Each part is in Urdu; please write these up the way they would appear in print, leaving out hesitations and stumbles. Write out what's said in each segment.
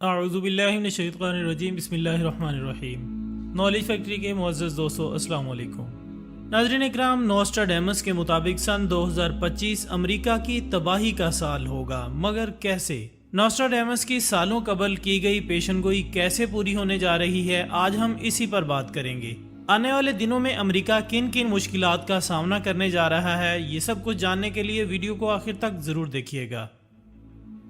اعوذ باللہ من الشیطان الرجیم بسم اللہ الرحمن الرحیم۔ نالج فیکٹری کے معزز دوستو السلام علیکم۔ ناظرین اکرام، نوسٹراڈیمس کے مطابق سن 2025 امریکہ کی تباہی کا سال ہوگا، مگر کیسے؟ نوسٹراڈیمس کی سالوں قبل کی گئی پیشن گوئی کیسے پوری ہونے جا رہی ہے، آج ہم اسی پر بات کریں گے۔ آنے والے دنوں میں امریکہ کن کن مشکلات کا سامنا کرنے جا رہا ہے، یہ سب کچھ جاننے کے لیے ویڈیو کو آخر تک ضرور دیکھیے گا۔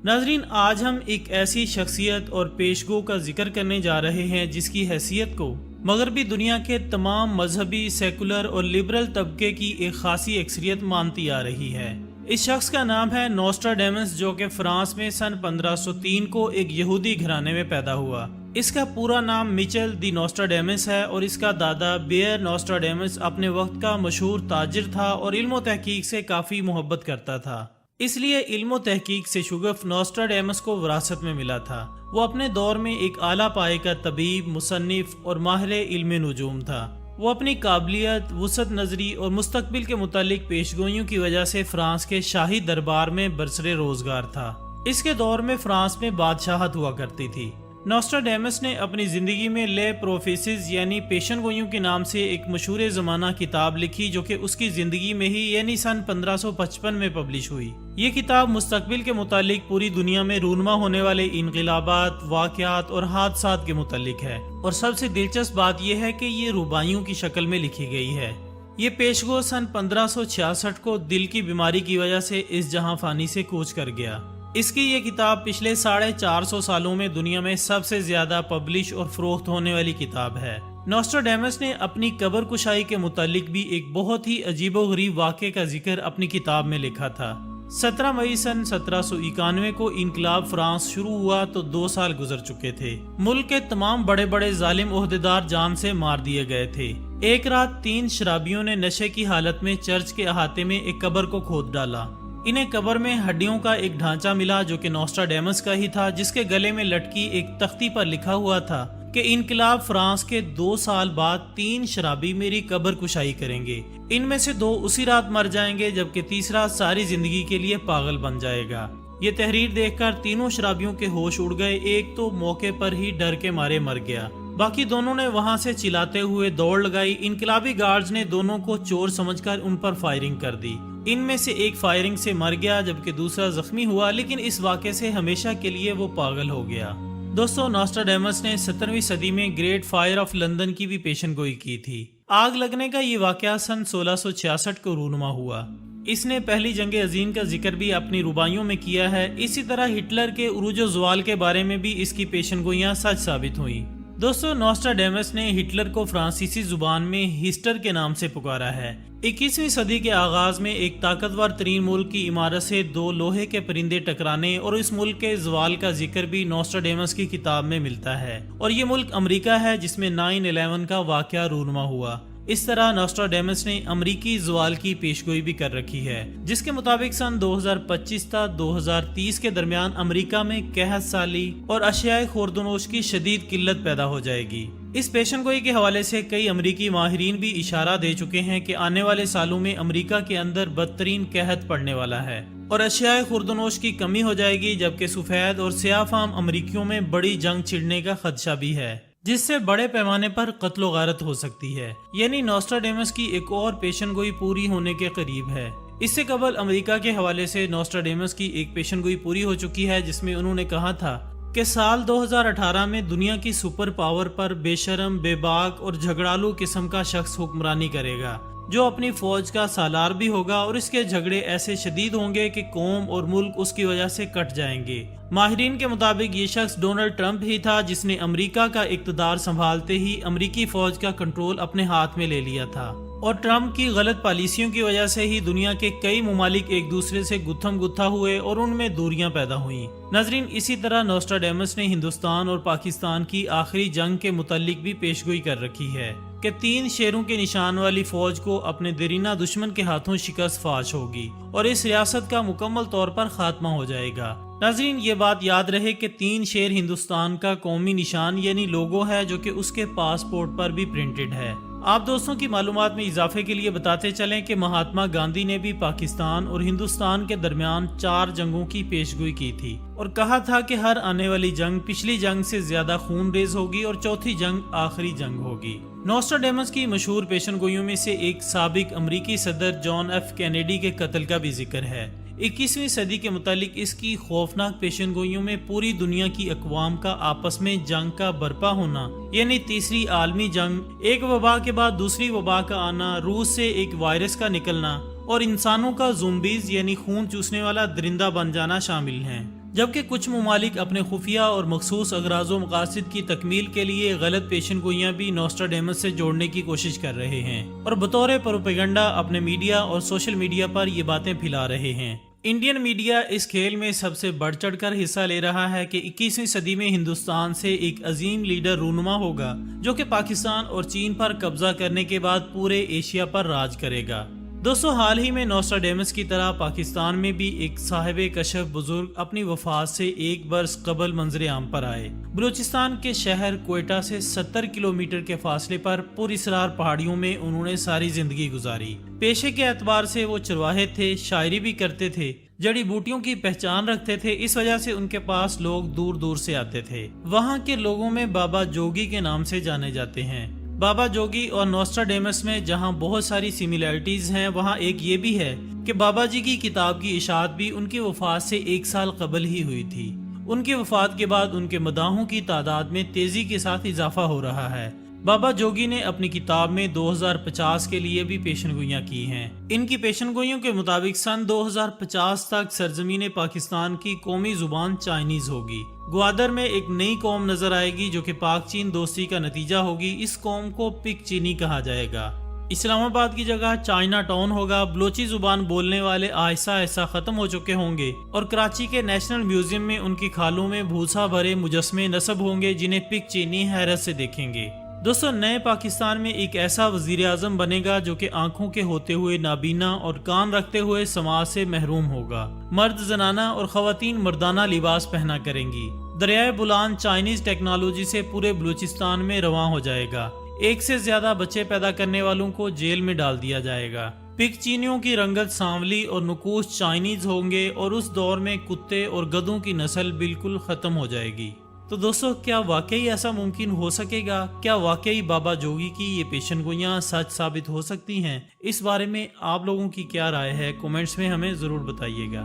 ناظرین، آج ہم ایک ایسی شخصیت اور پیشگو کا ذکر کرنے جا رہے ہیں جس کی حیثیت کو مغربی دنیا کے تمام مذہبی، سیکولر اور لبرل طبقے کی ایک خاصی اکثریت مانتی آ رہی ہے۔ اس شخص کا نام ہے نوسٹراڈیمس، جو کہ فرانس میں سن 1503 کو ایک یہودی گھرانے میں پیدا ہوا۔ اس کا پورا نام میچل دی نوسٹراڈیمس ہے اور اس کا دادا بیئر نوسٹراڈیمس اپنے وقت کا مشہور تاجر تھا اور علم و تحقیق سے کافی محبت کرتا تھا۔ اس لیے علم و تحقیق سے شغف نوسٹراڈیمس کو وراثت میں ملا تھا۔ وہ اپنے دور میں ایک اعلیٰ پائے کا طبیب، مصنف اور ماہر علم نجوم تھا۔ وہ اپنی قابلیت، وسعت نظری اور مستقبل کے متعلق پیشگوئیوں کی وجہ سے فرانس کے شاہی دربار میں برسر روزگار تھا۔ اس کے دور میں فرانس میں بادشاہت ہوا کرتی تھی۔ نوسٹراڈیمس نے اپنی زندگی میں لے پروفیسز یعنی پیشن گوئیوں کے نام سے ایک مشہور زمانہ کتاب لکھی، جو کہ اس کی زندگی میں ہی یعنی سن 1555 میں پبلش ہوئی۔ یہ کتاب مستقبل کے متعلق پوری دنیا میں رونما ہونے والے انقلابات، واقعات اور حادثات کے متعلق ہے، اور سب سے دلچسپ بات یہ ہے کہ یہ رباعیوں کی شکل میں لکھی گئی ہے۔ یہ پیشگو سن 1566 کو دل کی بیماری کی وجہ سے اس جہاں فانی سے کوچ کر گیا۔ اس کی یہ کتاب پچھلے 450 سالوں میں دنیا میں سب سے زیادہ پبلش اور فروخت ہونے والی کتاب ہے۔ نوسٹراڈیمس نے اپنی قبر کشائی کے متعلق بھی ایک بہت ہی عجیب و غریب واقعے کا ذکر اپنی کتاب میں لکھا تھا۔ 17 مئی سن 1791 کو انقلاب فرانس شروع ہوا تو 2 سال گزر چکے تھے۔ ملک کے تمام بڑے بڑے ظالم عہدیدار جان سے مار دیے گئے تھے۔ ایک رات 3 شرابیوں نے نشے کی حالت میں چرچ کے احاطے میں ایک قبر کو کھود ڈالا۔ انہیں قبر میں ہڈیوں کا ایک ڈھانچہ ملا جو کہ نوسٹراڈیمس کا ہی تھا، جس کے گلے میں لٹکی ایک تختی پر لکھا ہوا تھا کہ انقلاب فرانس کے 2 سال بعد 3 شرابی میری قبر کشائی کریں گے۔ ان میں سے 2 اسی رات مر جائیں گے، جبکہ تیسرا ساری زندگی کے لیے پاگل بن جائے گا۔ یہ تحریر دیکھ کر تینوں شرابیوں کے ہوش اڑ گئے۔ ایک تو موقع پر ہی ڈر کے مارے مر گیا، باقی دونوں نے وہاں سے چلاتے ہوئے دوڑ لگائی۔ انقلابی گارڈز نے دونوں کو چور سمجھ کر ان پر فائرنگ کر دی۔ ان میں سے ایک فائرنگ سے مر گیا جبکہ دوسرا زخمی ہوا، لیکن اس واقعے سے ہمیشہ کے لیے وہ پاگل ہو گیا۔ دوستو، نوسٹراڈیمس نے 17ویں صدی میں گریٹ فائر آف لندن کی بھی پیشن گوئی کی تھی۔ آگ لگنے کا یہ واقعہ سن 1666 کو رونما ہوا۔ اس نے پہلی جنگ عظیم کا ذکر بھی اپنی رباعیوں میں کیا ہے۔ اسی طرح ہٹلر کے عروج و زوال کے بارے میں بھی اس کی پیشن گوئیاں سچ ثابت ہوئیں۔ دوستو، نوسٹراڈیمس نے ہٹلر کو فرانسیسی زبان میں ہسٹر کے نام سے پکارا ہے۔ 21ویں صدی کے آغاز میں ایک طاقتور ترین ملک کی عمارت سے 2 لوہے کے پرندے ٹکرانے اور اس ملک کے زوال کا ذکر بھی نوسٹراڈیمس کی کتاب میں ملتا ہے، اور یہ ملک امریکہ ہے جس میں 9/11 کا واقعہ رونما ہوا۔ اس طرح نوسٹراڈیمس نے امریکی زوال کی پیشگوئی بھی کر رکھی ہے، جس کے مطابق سن 2025 تا 2030 کے درمیان امریکہ میں قحط سالی اور اشیاء خوردونوش کی شدید قلت پیدا ہو جائے گی۔ اس پیشن گوئی کے حوالے سے کئی امریکی ماہرین بھی اشارہ دے چکے ہیں کہ آنے والے سالوں میں امریکہ کے اندر بدترین قحط پڑنے والا ہے اور اشیاء خوردونوش کی کمی ہو جائے گی، جبکہ سفید اور سیاہ فام امریکیوں میں بڑی جنگ چھڑنے کا خدشہ بھی ہے، جس سے بڑے پیمانے پر قتل و غارت ہو سکتی ہے۔ یعنی نوسٹراڈیمس کی ایک اور پیشن گوئی پوری ہونے کے قریب ہے۔ اس سے قبل امریکہ کے حوالے سے نوسٹراڈیمس کی ایک پیشن گوئی پوری ہو چکی ہے، جس میں انہوں نے کہا تھا کہ سال 2018 میں دنیا کی سپر پاور پر بے شرم، بے باک اور جھگڑالو قسم کا شخص حکمرانی کرے گا، جو اپنی فوج کا سالار بھی ہوگا، اور اس کے جھگڑے ایسے شدید ہوں گے کہ قوم اور ملک اس کی وجہ سے کٹ جائیں گے۔ ماہرین کے مطابق یہ شخص ڈونلڈ ٹرمپ ہی تھا، جس نے امریکہ کا اقتدار سنبھالتے ہی امریکی فوج کا کنٹرول اپنے ہاتھ میں لے لیا تھا، اور ٹرمپ کی غلط پالیسیوں کی وجہ سے ہی دنیا کے کئی ممالک ایک دوسرے سے گتھم گتھا ہوئے اور ان میں دوریاں پیدا ہوئیں۔ ناظرین، اسی طرح نوسٹراڈیمس نے ہندوستان اور پاکستان کی آخری جنگ کے متعلق بھی پیشگوئی کر رکھی ہے کہ 3 شیروں کے نشان والی فوج کو اپنے دیرینہ دشمن کے ہاتھوں شکست فاش ہوگی اور اس ریاست کا مکمل طور پر خاتمہ ہو جائے گا۔ ناظرین، یہ بات یاد رہے کہ 3 شیر ہندوستان کا قومی نشان یعنی لوگو ہے، جو کہ اس کے پاسپورٹ پر بھی پرنٹڈ ہے۔ آپ دوستوں کی معلومات میں اضافے کے لیے بتاتے چلیں کہ مہاتما گاندھی نے بھی پاکستان اور ہندوستان کے درمیان 4 جنگوں کی پیشگوئی کی تھی اور کہا تھا کہ ہر آنے والی جنگ پچھلی جنگ سے زیادہ خون ریز ہوگی اور چوتھی جنگ آخری جنگ ہوگی۔ نوسٹراڈیمس کی مشہور پیشن گوئیوں میں سے ایک سابق امریکی صدر جان ایف کینیڈی کے قتل کا بھی ذکر ہے۔ 21ویں صدی کے متعلق اس کی خوفناک پیشن گوئیوں میں پوری دنیا کی اقوام کا آپس میں جنگ کا برپا ہونا، یعنی تیسری عالمی جنگ، ایک وبا کے بعد دوسری وبا کا آنا، روس سے ایک وائرس کا نکلنا اور انسانوں کا زومبیز یعنی خون چوسنے والا درندہ بن جانا شامل ہیں۔ جبکہ کچھ ممالک اپنے خفیہ اور مخصوص اغراض و مقاصد کی تکمیل کے لیے غلط پیشن گوئیاں بھی نوسٹراڈیمس سے جوڑنے کی کوشش کر رہے ہیں اور بطور پروپیگنڈا اپنے میڈیا اور سوشل میڈیا پر یہ باتیں پھیلا رہے ہیں۔ انڈین میڈیا اس کھیل میں سب سے بڑھ چڑھ کر حصہ لے رہا ہے کہ 21ویں صدی میں ہندوستان سے ایک عظیم لیڈر رونما ہوگا جو کہ پاکستان اور چین پر قبضہ کرنے کے بعد پورے ایشیا پر راج کرے گا۔ دوستو، حال ہی میں نوسٹراڈیمس کی طرح پاکستان میں بھی ایک صاحب کشف بزرگ اپنی وفات سے 1 برس قبل منظر عام پر آئے۔ بلوچستان کے شہر کوئٹہ سے 70 کلومیٹر کے فاصلے پر پراسرار پہاڑیوں میں انہوں نے ساری زندگی گزاری۔ پیشے کے اعتبار سے وہ چرواہے تھے، شاعری بھی کرتے تھے، جڑی بوٹیوں کی پہچان رکھتے تھے، اس وجہ سے ان کے پاس لوگ دور دور سے آتے تھے۔ وہاں کے لوگوں میں بابا جوگی کے نام سے جانے جاتے ہیں۔ بابا جوگی اور نوسٹراڈیمس میں جہاں بہت ساری سملیرٹیز ہیں، وہاں ایک یہ بھی ہے کہ بابا جی کی کتاب کی اشاعت بھی ان کی وفات سے 1 سال قبل ہی ہوئی تھی۔ ان کی وفات کے بعد ان کے مداحوں کی تعداد میں تیزی کے ساتھ اضافہ ہو رہا ہے۔ بابا جوگی نے اپنی کتاب میں 2050 کے لیے بھی پیشن گوئیاں کی ہیں۔ ان کی پیشن گوئیوں کے مطابق سن 2050 تک سرزمین پاکستان کی قومی زبان چائنیز ہوگی۔ گوادر میں ایک نئی قوم نظر آئے گی جو کہ پاک چین دوستی کا نتیجہ ہوگی۔ اس قوم کو پک چینی کہا جائے گا۔ اسلام آباد کی جگہ چائنا ٹاؤن ہوگا۔ بلوچی زبان بولنے والے آہستہ آہستہ ختم ہو چکے ہوں گے اور کراچی کے نیشنل میوزیم میں ان کی کھالوں میں بھوسا بھرے مجسمے نصب ہوں گے جنہیں پک چینی حیرت سے دیکھیں گے۔ دوستو، نئے پاکستان میں ایک ایسا وزیر اعظم بنے گا جو کہ آنکھوں کے ہوتے ہوئے نابینا اور کان رکھتے ہوئے سماج سے محروم ہوگا۔ مرد زنانہ اور خواتین مردانہ لباس پہنا کریں گی۔ دریائے بولان چائنیز ٹیکنالوجی سے پورے بلوچستان میں رواں ہو جائے گا۔ 1 سے زیادہ بچے پیدا کرنے والوں کو جیل میں ڈال دیا جائے گا۔ پک چینیوں کی رنگت سانولی اور نقوش چائنیز ہوں گے اور اس دور میں کتے اور گدھوں کی نسل بالکل ختم ہو جائے گی۔ تو دوستو، کیا واقعی ایسا ممکن ہو سکے گا؟ کیا واقعی بابا جوگی کی یہ پیشن گوئیاں سچ ثابت ہو سکتی ہیں؟ اس بارے میں آپ لوگوں کی کیا رائے ہے؟ کومنٹس میں ہمیں ضرور بتائیے گا۔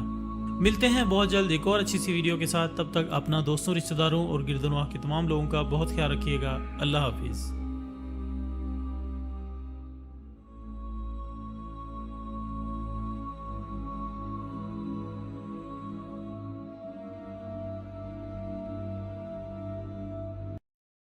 ملتے ہیں بہت جلد ایک اور اچھی سی ویڈیو کے ساتھ۔ تب تک اپنا دوستوں، رشتہ داروں اور گرد و نواح کے تمام لوگوں کا بہت خیال رکھیے گا۔ اللہ حافظ۔